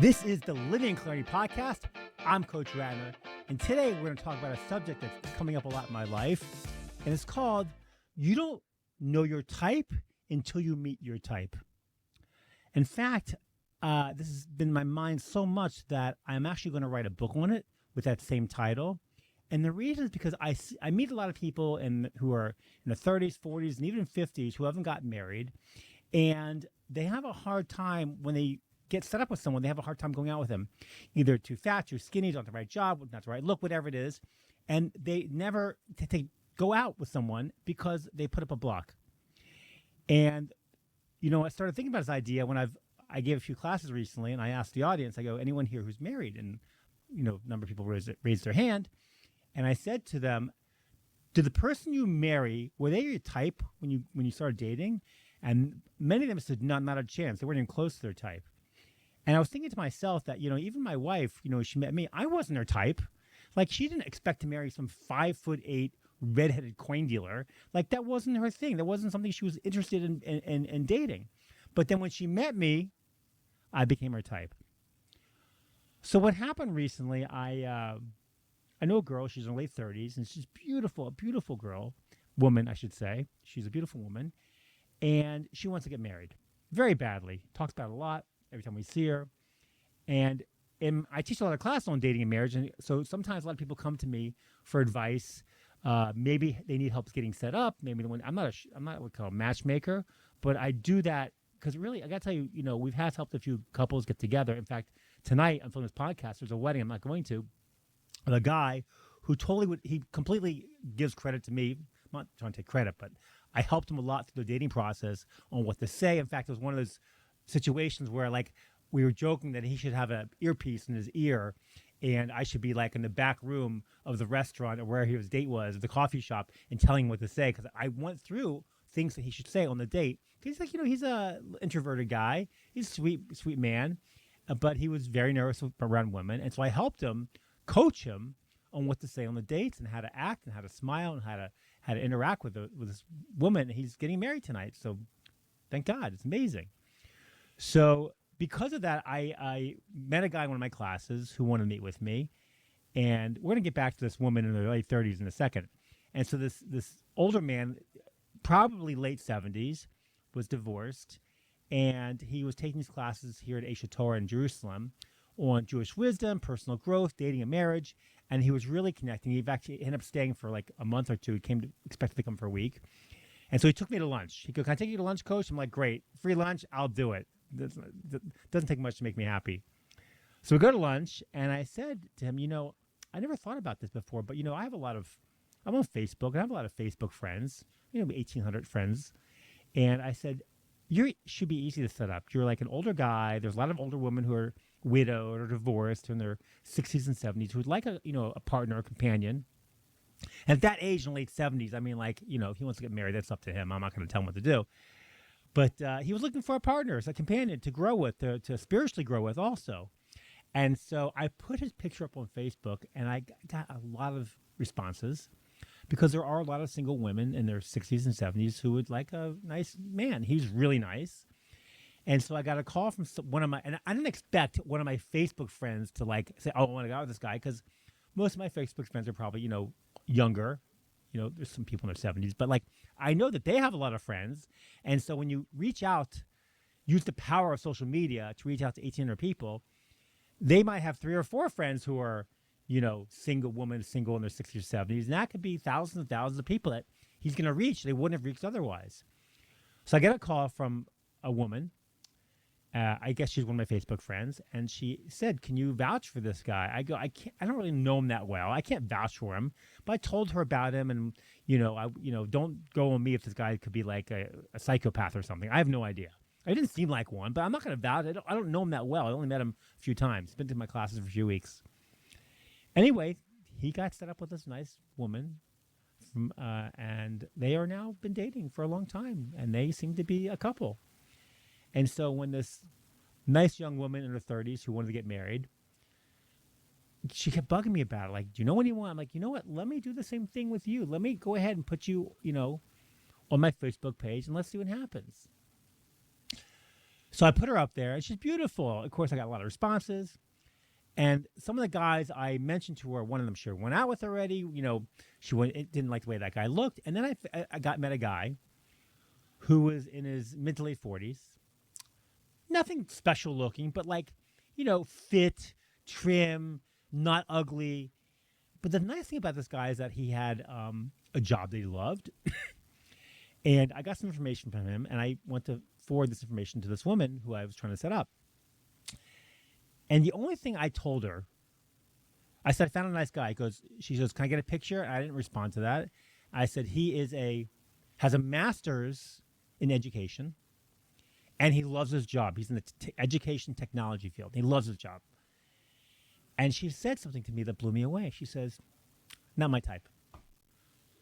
This is the Living Clarity Podcast. I'm Coach Radner, and today we're going to talk about a subject that's coming up a lot in my life, and it's called You Don't Know Your Type Until You Meet Your Type. In fact, this has been in my mind so much that I'm actually going to write a book on it with that same title. And the reason is because I meet a lot of people who are in their 30s, 40s, and even 50s who haven't gotten married, and they have a hard time when they get set up with someone. They have a hard time going out with them, either too fat, too skinny, not the right job, not the right look, whatever it is, and they never go out with someone because they put up a block. And I started thinking about this idea when I gave a few classes recently, and I asked the audience, I go, anyone here who's married? And a number of people raised their hand, and I said to them, did the person you marry, were they your type when you started dating? And many of them said, no, not a chance. They weren't even close to their type. And I was thinking to myself that, even my wife, she met me, I wasn't her type. Like, she didn't expect to marry some 5'8" redheaded coin dealer. Like, that wasn't her thing. That wasn't something she was interested in dating. But then when she met me, I became her type. So what happened recently, I know a girl, she's in her late 30s, and she's beautiful, a beautiful woman, I should say. She's a beautiful woman. And she wants to get married very badly. Talks about it a lot every time we see her. And I teach a lot of classes on dating and marriage. And so sometimes a lot of people come to me for advice. Maybe they need help getting set up. Maybe I'm not what we call a matchmaker, but I do that because really, I got to tell you, we've helped a few couples get together. In fact, tonight I'm filming this podcast. There's a wedding I'm not going to. The guy who he completely gives credit to me. I'm not trying to take credit, but I helped him a lot through the dating process on what to say. In fact, it was one of those situations where, like, we were joking that he should have an earpiece in his ear and I should be like in the back room of the restaurant or where his date was, the coffee shop, and telling him what to say, because I went through things that he should say on the date. He's like, he's a introverted guy. He's a sweet man, but he was very nervous around women. And so I helped him, coach him on what to say on the dates and how to act and how to smile and how to interact with this woman. He's getting married tonight. So thank God. It's amazing. So because of that, I met a guy in one of my classes who wanted to meet with me. And we're going to get back to this woman in her late 30s in a second. And so this older man, probably late 70s, was divorced. And he was taking these classes here at Aish Torah in Jerusalem on Jewish wisdom, personal growth, dating and marriage. And he was really connecting. He actually ended up staying for like a month or two. He expected to come for a week. And so he took me to lunch. He goes, can I take you to lunch, Coach? I'm like, great. Free lunch, I'll do it. Doesn't take much to make me happy. So we go to lunch, and I said to him, I never thought about this before, but, I'm on Facebook, and I have a lot of Facebook friends, 1,800 friends. And I said, you should be easy to set up. You're like an older guy. There's a lot of older women who are widowed or divorced in their 60s and 70s who would like a partner, a companion. And at that age, in the late 70s, if he wants to get married, that's up to him. I'm not going to tell him what to do. But he was looking for a partner, a companion to grow with, to spiritually grow with also. And so I put his picture up on Facebook, and I got a lot of responses because there are a lot of single women in their 60s and 70s who would like a nice man. He's really nice. And so I got a call from and I didn't expect one of my Facebook friends to say, oh, I want to go out with this guy, because most of my Facebook friends are probably, younger. There's some people in their 70s, but I know that they have a lot of friends. And so when you reach out, use the power of social media to reach out to 1,800 people, they might have 3 or 4 friends who are, single women, single in their 60s or 70s. And that could be thousands and thousands of people that he's going to reach. They wouldn't have reached otherwise. So I get a call from a woman. I guess she's one of my Facebook friends, and she said, can you vouch for this guy? I go, I don't really know him that well. I can't vouch for him, but I told her about him, and, don't go on me if this guy could be like a psychopath or something. I have no idea. I didn't seem like one, but I'm not going to vouch. I don't know him that well. I only met him a few times. He's been to my classes for a few weeks. Anyway, he got set up with this nice woman, and they are now been dating for a long time, and they seem to be a couple. And so when this nice young woman in her 30s who wanted to get married, she kept bugging me about it. Like, do you know anyone? I'm like, you know what? Let me do the same thing with you. Let me go ahead and put you, on my Facebook page, and let's see what happens. So I put her up there, and she's beautiful. Of course, I got a lot of responses. And some of the guys I mentioned to her, one of them sure went out with already. Didn't like the way that guy looked. And then I met a guy who was in his mid to late 40s. Nothing special looking, but fit, trim, not ugly. But the nice thing about this guy is that he had a job that he loved. And I got some information from him, and I went to forward this information to this woman who I was trying to set up. And the only thing I told her, I said, I found a nice guy. She goes, can I get a picture? I didn't respond to that. I said, he has a master's in education, and he loves his job. He's in the education technology field. He loves his job. And she said something to me that blew me away. She says, not my type. I'm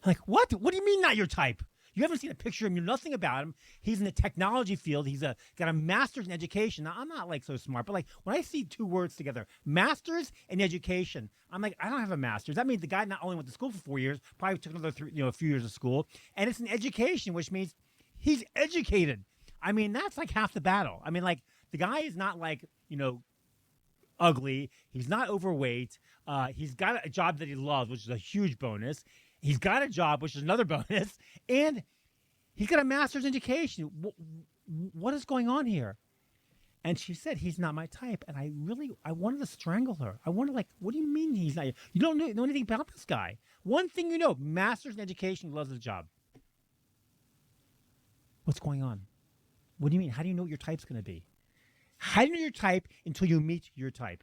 like, what? What do you mean not your type? You haven't seen a picture of him. You know nothing about him. He's in the technology field. He's got a master's in education. Now, I'm not so smart, but when I see two words together, master's and education, I'm like, I don't have a master's. That means the guy not only went to school for 4 years, probably took another a few years of school, and it's an education, which means he's educated. I mean, that's half the battle. I mean, the guy is not ugly. He's not overweight. He's got a job that he loves, which is a huge bonus. He's got a job, which is another bonus, and he's got a master's in education. What is going on here? And she said, he's not my type. And I wanted to strangle her. I wanted what do you mean he's not? You don't know anything about this guy. One thing you know, master's in education, he loves his job. What's going on? What do you mean? How do you know what your type's going to be? How do you know your type until you meet your type?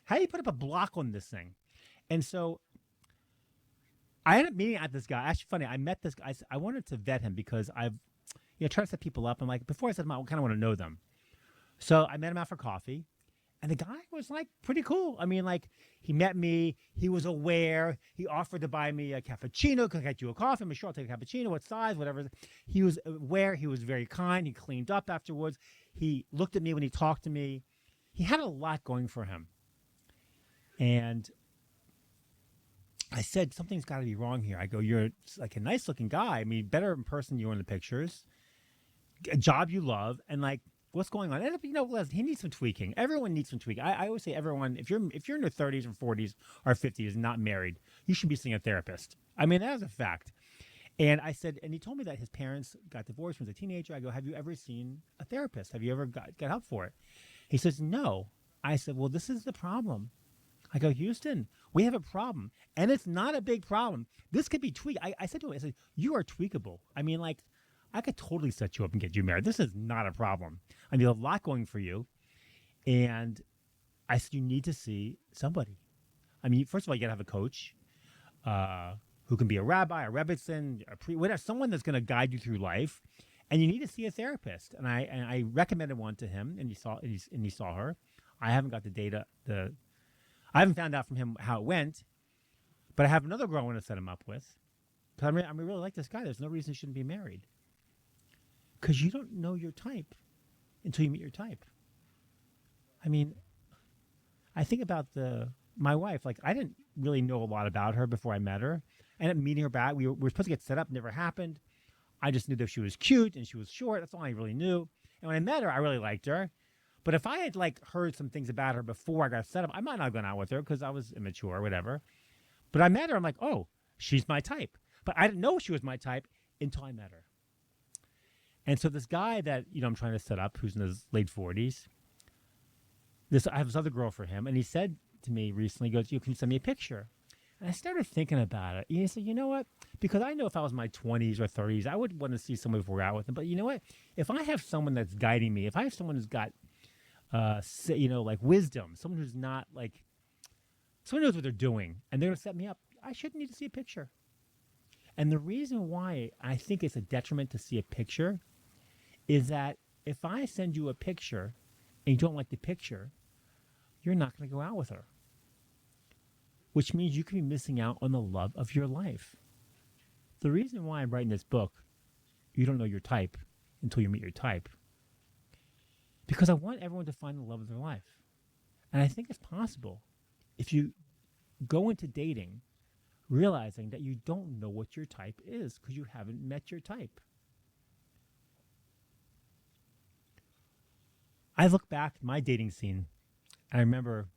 How do you put up a block on this thing? And so I ended up meeting at this guy. Actually, funny, I met this guy. I wanted to vet him because I've tried to set people up. I'm before I set them up, I kind of want to know them. So I met him out for coffee, and the guy was pretty cool. I mean, he met me. He was aware. He offered to buy me a cappuccino. Could I get you a coffee? I'm sure I'll take a cappuccino. What size? Whatever. He was aware. He was very kind. He cleaned up afterwards. He looked at me when he talked to me. He had a lot going for him. And I said, something's got to be wrong here. I go, you're a nice looking guy. I mean, better in person than you are in the pictures. A job you love, and what's going on? And listen, he needs some tweaking. Everyone needs some tweaking. I always say, everyone, if you're in your 30s or 40s or 50s and not married, you should be seeing a therapist. I mean, that is a fact. And I said, and he told me that his parents got divorced when he was a teenager. I go, have you ever seen a therapist? Have you ever got help for it? He says, no. I said, well, this is the problem. I go, Houston, we have a problem, and it's not a big problem. This could be tweaked. I said to him, I said, you are tweakable. I mean, I could totally set you up and get you married. This is not a problem. I mean, a lot going for you. And I said, you need to see somebody. I mean, first of all, you got to have a coach who can be a rabbi, a rebbitzin, whatever, someone that's going to guide you through life. And you need to see a therapist. And I recommended one to him, and he saw her. I haven't got the data. I haven't found out from him how it went, but I have another girl I want to set him up with. Because I really like this guy. There's no reason he shouldn't be married. Because you don't know your type until you meet your type. I mean, I think about my wife. I didn't really know a lot about her before I met her. I ended up meeting her back. We were supposed to get set up. Never happened. I just knew that she was cute and she was short. That's all I really knew. And when I met her, I really liked her. But if I had heard some things about her before I got set up, I might not have gone out with her because I was immature or whatever. But I met her. I'm like, oh, she's my type. But I didn't know she was my type until I met her. And so this guy that I'm trying to set up, who's in his late 40s, I have this other girl for him, and he said to me recently, he goes, you can send me a picture. And I started thinking about it. He said, you know what? Because I know if I was in my 20s or 30s, I would want to see someone before we're out with them. But you know what? If I have someone that's guiding me, if I have someone who's got wisdom, someone who's not someone knows what they're doing, and they're going to set me up, I shouldn't need to see a picture. And the reason why I think it's a detriment to see a picture is that if I send you a picture and you don't like the picture, you're not going to go out with her. Which means you could be missing out on the love of your life. The reason why I'm writing this book, You Don't Know Your Type Until You Meet Your Type, because I want everyone to find the love of their life. And I think it's possible if you go into dating realizing that you don't know what your type is because you haven't met your type. I look back at my dating scene, and I remember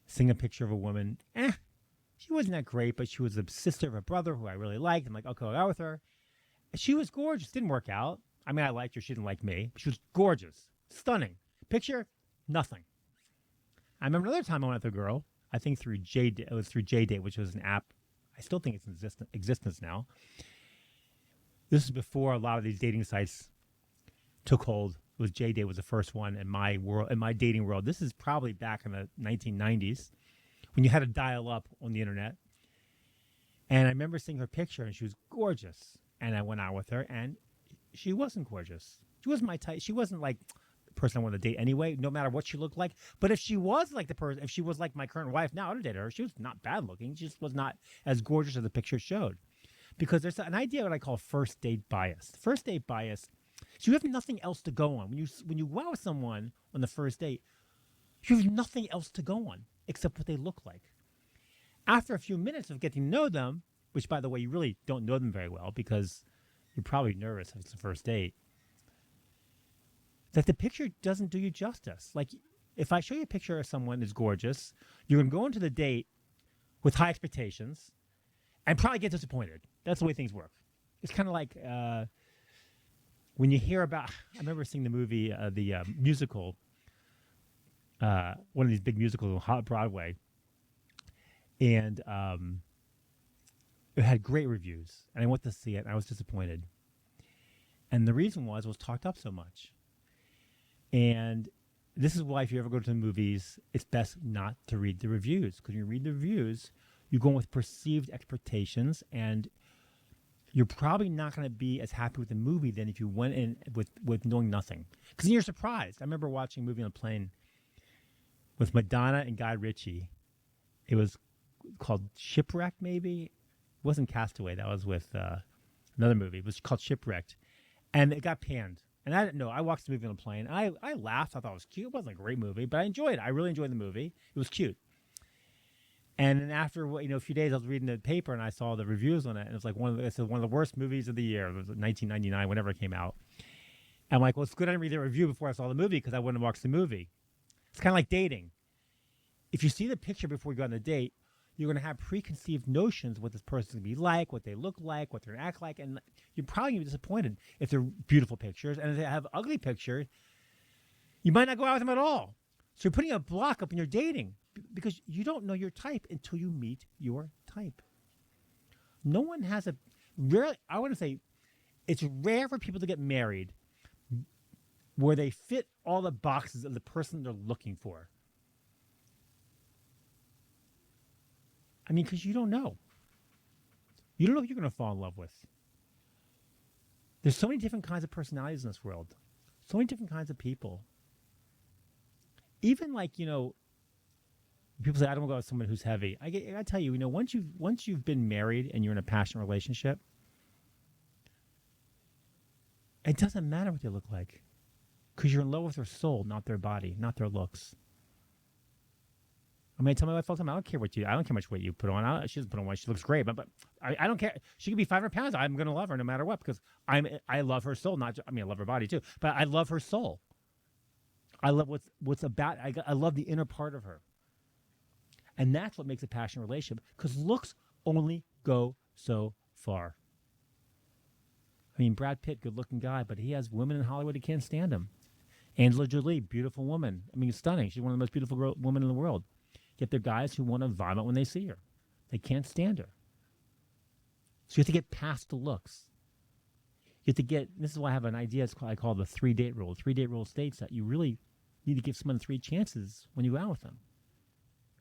seeing a picture of a woman. She wasn't that great, but she was the sister of a brother who I really liked. I'm like, okay, I'll go out with her. She was gorgeous. Didn't work out. I mean, I liked her. She didn't like me. She was gorgeous. Stunning. Picture, nothing. I remember another time I went with a girl, I think through J-Date. It was through J-Date, which was an app. I still think it's in existence now. This is before a lot of these dating sites took hold. It was J-Date was the first one in my world, in my dating world. This is probably back in the 1990s when you had to dial up on the internet. And I remember seeing her picture, and she was gorgeous. And I went out with her, and she wasn't gorgeous. She wasn't my type. She wasn't like the person I wanted to date anyway, no matter what she looked like. But if she was like the person, if she was like my current wife now, I would date her. She was not bad looking. She just was not as gorgeous as the picture showed. Because there's an idea what I call first date bias. First date bias, so you have nothing else to go on. When you go out with someone on the first date, you have nothing else to go on except what they look like. After a few minutes of getting to know them, which, by the way, you really don't know them very well because you're probably nervous if it's the first date, that the picture doesn't do you justice. Like, if I show you a picture of someone who's gorgeous, you're going to go into the date with high expectations and probably get disappointed. That's the way things work. It's kind of like when you hear about, I remember seeing the movie, the musical, one of these big musicals on Broadway, and it had great reviews, and I went to see it, and I was disappointed. And the reason was it was talked up so much. And this is why if you ever go to the movies, it's best not to read the reviews, because when you read the reviews, you go in with perceived expectations, and you're probably not going to be as happy with the movie than if you went in with knowing nothing. Because then you're surprised. I remember watching a movie on a plane with Madonna and Guy Ritchie. It was called Shipwreck, maybe. It wasn't Castaway. That was with another movie. It was called Shipwrecked. And it got panned. And I didn't know. I watched the movie on a plane. I laughed. I thought it was cute. It wasn't a great movie, but I enjoyed it. I really enjoyed the movie. It was cute. And then after a few days, I was reading the paper and I saw the reviews on it, and it was like one of the worst movies of the year. It was 1999, whenever it came out. And I'm like, well, it's good I didn't read the review before I saw the movie because I wouldn't have watched the movie. It's kind of like dating. If you see the picture before you go on the date, you're going to have preconceived notions what this person's going to be like, what they look like, what they're going to act like, and you're probably going to be disappointed if they're beautiful pictures. And if they have ugly pictures, you might not go out with them at all. So you're putting a block up in your dating because you don't know your type until you meet your type. No one has I want to say it's rare for people to get married where they fit all the boxes of the person they're looking for. I mean, because you don't know. You don't know who you're going to fall in love with. There's so many different kinds of personalities in this world. So many different kinds of people. Even like, people say, I don't want to go with someone who's heavy. I got to tell you, once you've been married and you're in a passionate relationship, it doesn't matter what they look like. Because you're in love with their soul, not their body, not their looks. I mean, I tell my wife all the time, I don't care how much weight you put on. She doesn't put on weight. She looks great, but I don't care. She could be 500 pounds. I'm going to love her no matter what because I love her soul. I love her body too, but I love her soul. I love what's about. I love the inner part of her, and that's what makes a passionate relationship. Because looks only go so far. I mean, Brad Pitt, good-looking guy, but he has women in Hollywood who can't stand him. Angela Jolie, beautiful woman. I mean, stunning. She's one of the most beautiful women in the world. Yet there are guys who want to vomit when they see her. They can't stand her. So you have to get past the looks. You have to this is why I have an idea I call the 3-date rule. The 3-date rule states that you really need to give someone 3 chances when you go out with them.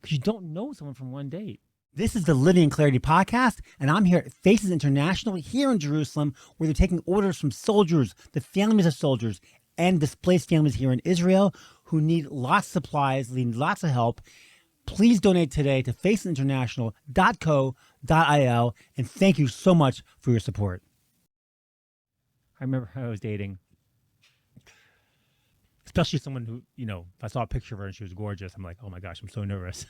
Because you don't know someone from one date. This is the Living in Clarity podcast, and I'm here at Faces International here in Jerusalem, where they're taking orders from soldiers, the families of soldiers, and displaced families here in Israel who need lots of supplies, need lots of help. Please donate today to facesinternational.co.il, and thank you so much for your support. I remember I was dating, especially someone who, if I saw a picture of her and she was gorgeous, I'm like, oh my gosh, I'm so nervous.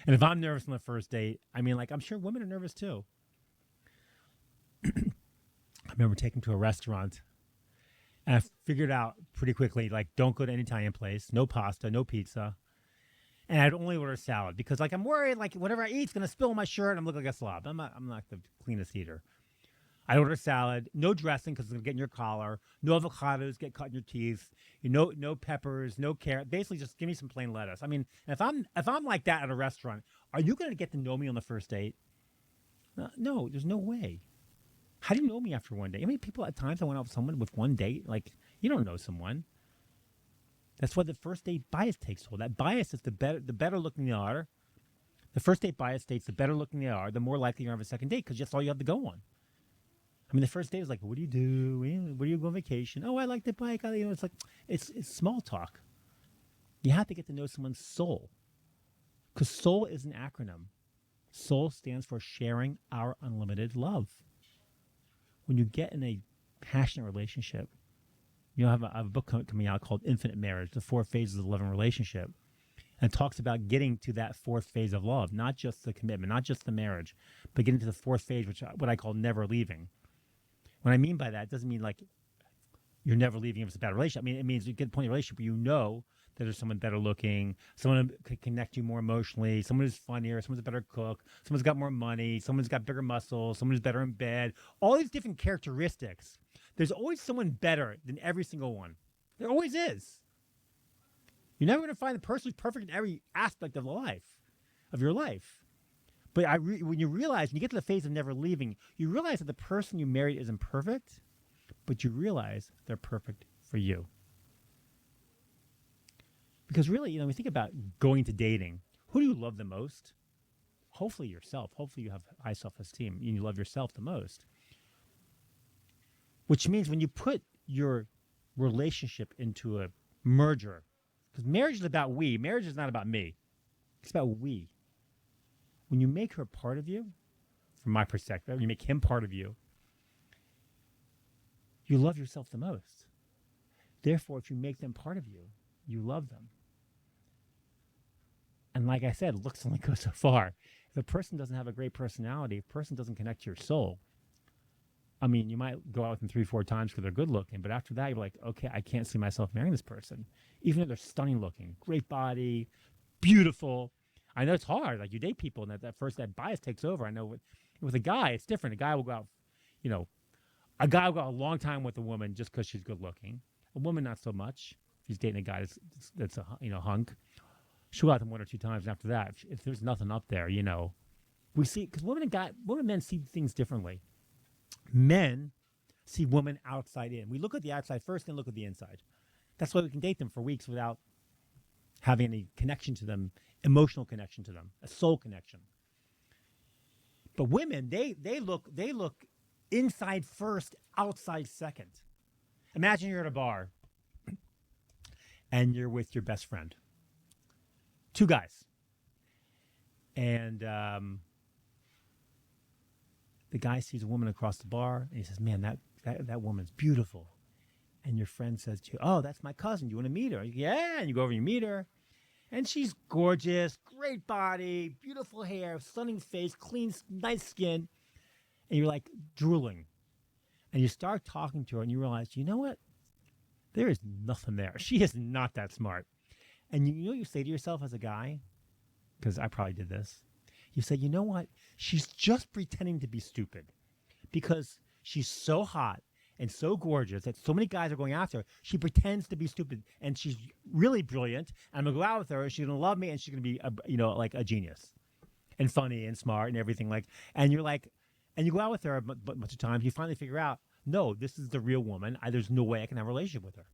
And if I'm nervous on the first date, I mean, I'm sure women are nervous too. I remember taking to a restaurant, And I figured out pretty quickly, like, don't go to any Italian place, no pasta, no pizza. And I'd only order salad because, like, I'm worried, like, whatever I eat's going to spill on my shirt and I'm looking like a slob. I'm not the cleanest eater. I order salad, no dressing because it's going to get in your collar, no avocados, get caught in your teeth, no peppers, no carrot. Basically, just give me some plain lettuce. I mean, if I'm like that at a restaurant, are you going to get to know me on the first date? No, there's no way. How do you know me after one date? I mean, people at times I went out with someone with one date. Like, you don't know someone. That's why the first date bias takes hold. That bias is the better looking they are. The first date bias states the better looking they are, the more likely you are to have a second date because that's all you have to go on. I mean, the first date is like, what do you do? Where do you go on vacation? Oh, I like the bike. It's like, it's small talk. You have to get to know someone's soul because soul is an acronym. Soul stands for sharing our unlimited love. When you get in a passionate relationship, I have a book coming out called Infinite Marriage, the 4 phases of the love and relationship. And it talks about getting to that 4th phase of love, not just the commitment, not just the marriage, but getting to the 4th phase, which what I call never leaving. What I mean by that, it doesn't mean like you're never leaving if it's a bad relationship. I mean, it means you get to the point in a relationship where you know that there's someone better looking, someone who can connect you more emotionally, someone who's funnier, someone's a better cook, someone's got more money, someone's got bigger muscles, someone who's better in bed. All these different characteristics. There's always someone better than every single one. There always is. You're never going to find the person who's perfect in every aspect of your life. But when you realize, when you get to the phase of never leaving, you realize that the person you married isn't perfect, but you realize they're perfect for you. Because really, when you think about going to dating, who do you love the most? Hopefully yourself. Hopefully you have high self-esteem and you love yourself the most. Which means when you put your relationship into a merger, because marriage is about we, marriage is not about me. It's about we. When you make her part of you, from my perspective, you make him part of you, you love yourself the most. Therefore, if you make them part of you, you love them. And like I said, looks only go so far. If a person doesn't have a great personality, if a person doesn't connect to your soul, I mean, you might go out with them 3-4 times because they're good looking, but after that, you're like, okay, I can't see myself marrying this person. Even if they're stunning looking, great body, beautiful. I know it's hard. Like, you date people and that bias takes over. I know with a guy, it's different. A guy will go out, a guy will go out a long time with a woman just because she's good looking. A woman, not so much. If he's dating a guy that's a hunk, she'll go out with him 1 or 2 times. And after that, if there's nothing up there, we see, because women and men see things differently. Men see women outside in. We look at the outside first, then look at the inside. That's why we can date them for weeks without having any connection to them, emotional connection to them, a soul connection. But women, they look inside first, outside second. Imagine you're at a bar and you're with your best friend. 2 guys. And the guy sees a woman across the bar and he says, man, that woman's beautiful. And your friend says to you, oh, that's my cousin. You want to meet her? Yeah. And you go over and you meet her. And she's gorgeous, great body, beautiful hair, stunning face, clean, nice skin. And you're like drooling. And you start talking to her and you realize, you know what? There is nothing there. She is not that smart. And you know what you say to yourself as a guy? Because I probably did this. You say, you know what? She's just pretending to be stupid because she's so hot and so gorgeous that so many guys are going after her. She pretends to be stupid and she's really brilliant. And I'm going to go out with her and she's going to love me and she's going to be, like a genius and funny and smart and everything and you're like, and you go out with her a bunch of times. You finally figure out, no, this is the real woman. There's no way I can have a relationship with her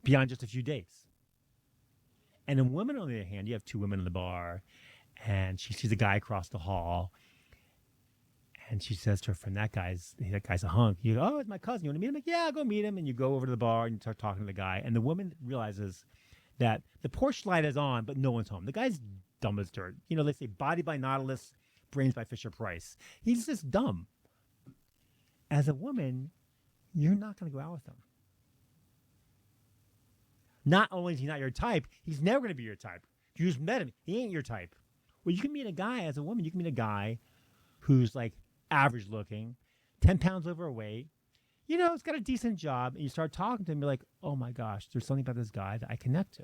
beyond just a few dates. And in women, on the other hand, you have 2 women in the bar, and she sees a guy across the hall, and she says to her friend, that guy's a hunk. You go, oh, it's my cousin. You want to meet him? Like, yeah, I'll go meet him. And you go over to the bar and you start talking to the guy. And the woman realizes that the porch light is on, but no one's home. The guy's dumb as dirt. They say body by Nautilus, brains by Fisher Price. He's just dumb. As a woman, you're not going to go out with him. Not only is he not your type, he's never going to be your type. You just met him. He ain't your type. Well, you can meet a guy as a woman. You can meet a guy who's like average looking, 10 pounds overweight, He's got a decent job, and you start talking to him, you're like, oh my gosh, there's something about this guy that I connect to.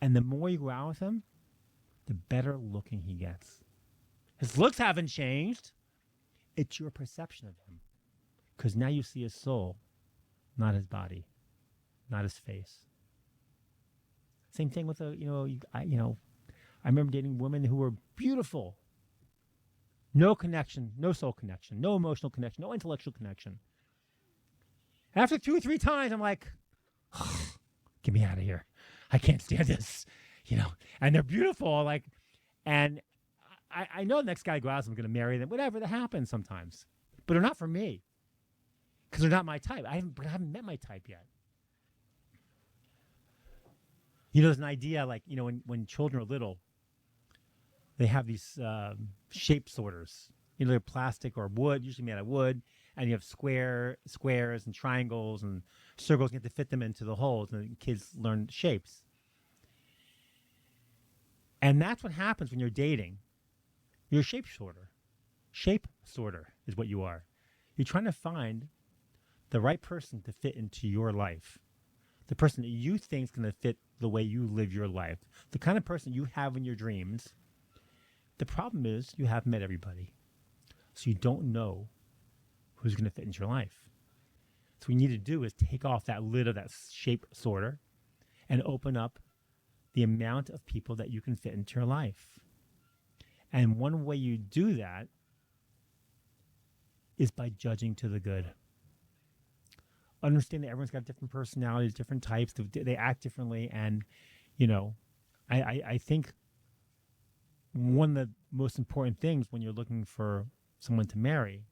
And the more you go out with him, the better looking he gets. His looks haven't changed. It's your perception of him. Because now you see his soul, not his body, not his face. Same thing with I remember dating women who were beautiful. No connection, no soul connection, no emotional connection, no intellectual connection. After 2 or 3 times, I'm like, oh, get me out of here. I can't stand this, And they're beautiful, and I know the next guy I go out with, I'm going to marry them, whatever, that happens sometimes. But they're not for me. Because they're not my type. I haven't met my type yet. There's an idea, when children are little, they have these shape sorters. They're plastic or wood, usually made out of wood, and you have squares and triangles and circles. You have to fit them into the holes, and the kids learn shapes. And that's what happens when you're dating. You're a shape sorter. Shape sorter is what you are. You're trying to find the right person to fit into your life. The person that you think is going to fit the way you live your life. The kind of person you have in your dreams. The problem is you haven't met everybody. So you don't know who's going to fit into your life. So what you need to do is take off that lid of that shape sorter and open up the amount of people that you can fit into your life. And one way you do that is by judging to the good. Understand that everyone's got different personalities, different types. They act differently. And, I think one of the most important things when you're looking for someone to marry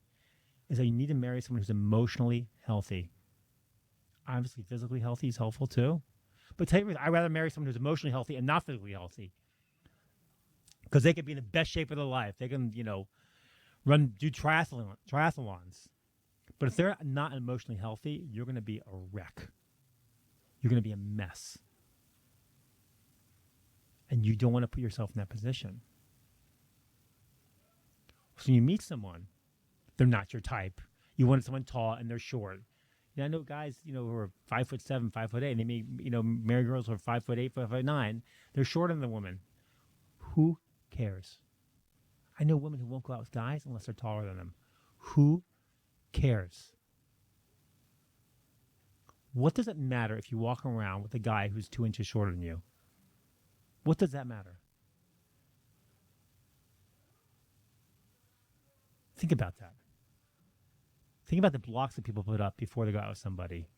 is that you need to marry someone who's emotionally healthy. Obviously, physically healthy is helpful too. But tell you, I'd rather marry someone who's emotionally healthy and not physically healthy. Because they could be in the best shape of their life. They can, do triathlons. But if they're not emotionally healthy, you're going to be a wreck. You're going to be a mess. And you don't want to put yourself in that position. So you meet someone, they're not your type. You want someone tall and they're short. I know guys, who are 5'7", 5'8", and they may, marry girls who are 5'8", 5'9". They're shorter than the woman. Who cares? I know women who won't go out with guys unless they're taller than them. Who cares? What does it matter if you walk around with a guy who's 2 inches shorter than you? What does that matter? Think about that. Think about the blocks that people put up before they go out with somebody.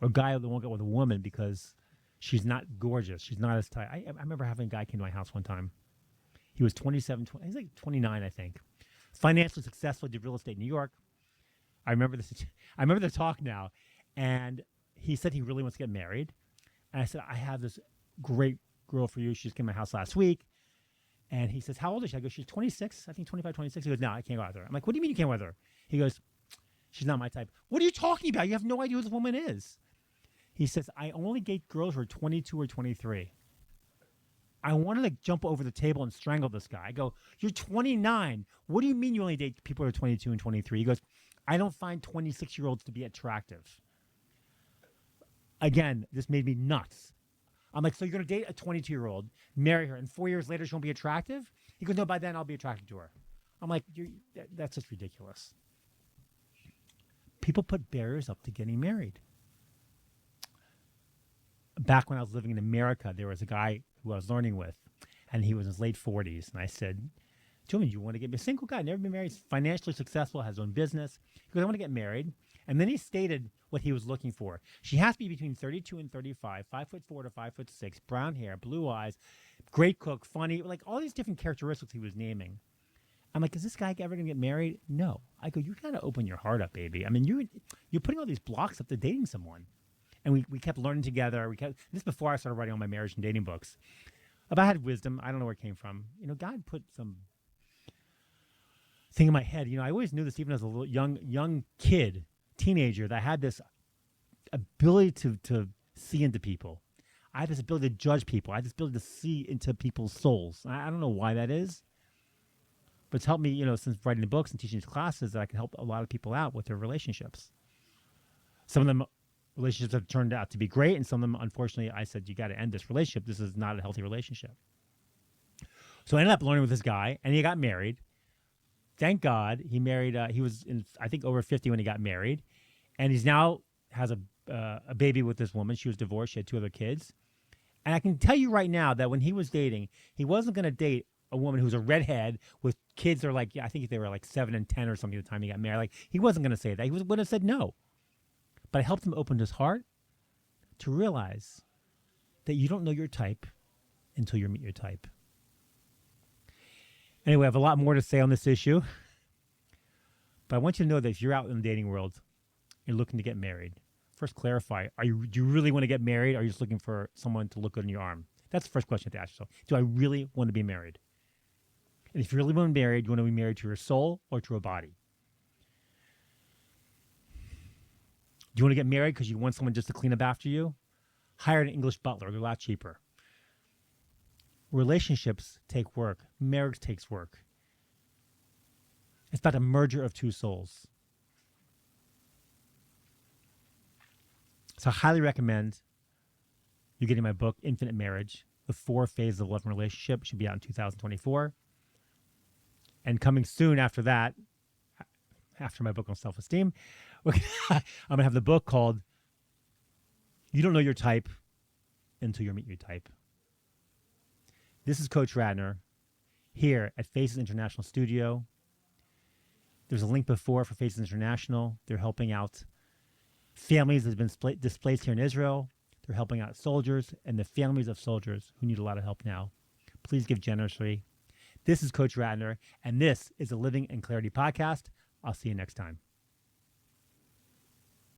Or a guy that won't go with a woman because she's not gorgeous. She's not as tight. I remember having a guy came to my house one time. He was 27, he's like 29, I think. Financially successful, did real estate in New York. I remember this. I remember the talk now. And he said he really wants to get married. And I said, I have this great girl for you. She just came to my house last week. And he says, how old is she? I go, she's 26, I think 25, 26. He goes, no, I can't go out with her. I'm like, what do you mean you can't go with her? He goes, she's not my type. What are you talking about? You have no idea who this woman is. He says, I only date girls who are 22 or 23. I wanted to jump over the table and strangle this guy. I go, you're 29. What do you mean you only date people who are 22 and 23? He goes, I don't find 26-year-olds to be attractive. Again, this made me nuts. I'm like, so you're going to date a 22-year-old, marry her, and 4 years later she won't be attractive? He goes, no, by then I'll be attracted to her. I'm like, that's just ridiculous. People put barriers up to getting married. Back when I was living in America, there was a guy who I was learning with, and he was in his late 40s. And I said, Julian, you want to get me a single guy, never been married, financially successful, has his own business. He goes, I want to get married. And then he stated what he was looking for. She has to be between 32 and 35, 5'4" to 5'6", brown hair, blue eyes, great cook, funny, like all these different characteristics he was naming. I'm like, is this guy ever going to get married? No. I go, you got to open your heart up, baby. I mean, you're putting all these blocks up to dating someone. And we kept learning together. This before I started writing all my marriage and dating books. But I had wisdom. I don't know where it came from. God put some thing in my head. I always knew this even as a little young kid, teenager, that I had this ability to see into people. I had this ability to judge people. I had this ability to see into people's souls. I don't know why that is. But it's helped me, since writing the books and teaching these classes, that I can help a lot of people out with their relationships. Some of them relationships have turned out to be great, and some of them, unfortunately, I said, you got to end this relationship. This is not a healthy relationship. So I ended up learning with this guy, and he got married. Thank God he married. He was, I think, over 50 when he got married, and he's now has a baby with this woman. She was divorced. She had 2 other kids. And I can tell you right now that when he was dating, he wasn't going to date a woman who's a redhead with kids that are like, I think they were like 7 and 10 or something at the time he got married. Like, he wasn't going to say that. He would have said no. But I helped him open his heart to realize that you don't know your type until you meet your type. Anyway, I have a lot more to say on this issue. But I want you to know that if you're out in the dating world, you're looking to get married, first clarify, do you really want to get married? Or are you just looking for someone to look good in your arm? That's the first question to ask yourself. Do I really want to be married? And if you really want to be married, you want to be married to your soul or to a body? Do you want to get married because you want someone just to clean up after you? Hire an English butler. They're a lot cheaper. Relationships take work. Marriage takes work. It's about a merger of 2 souls. So I highly recommend you getting my book, Infinite Marriage, The 4 Phases of Love and Relationship. It should be out in 2024. And coming soon after that, after my book on self-esteem, I'm going to have the book called You Don't Know Your Type Until You Meet Your Type. This is Coach Radner here at Faces International Studio. There's a link before for Faces International. They're helping out families that have been displaced here in Israel. They're helping out soldiers and the families of soldiers who need a lot of help now. Please give generously. This is Coach Radner, and this is the Living in Clarity podcast. I'll see you next time.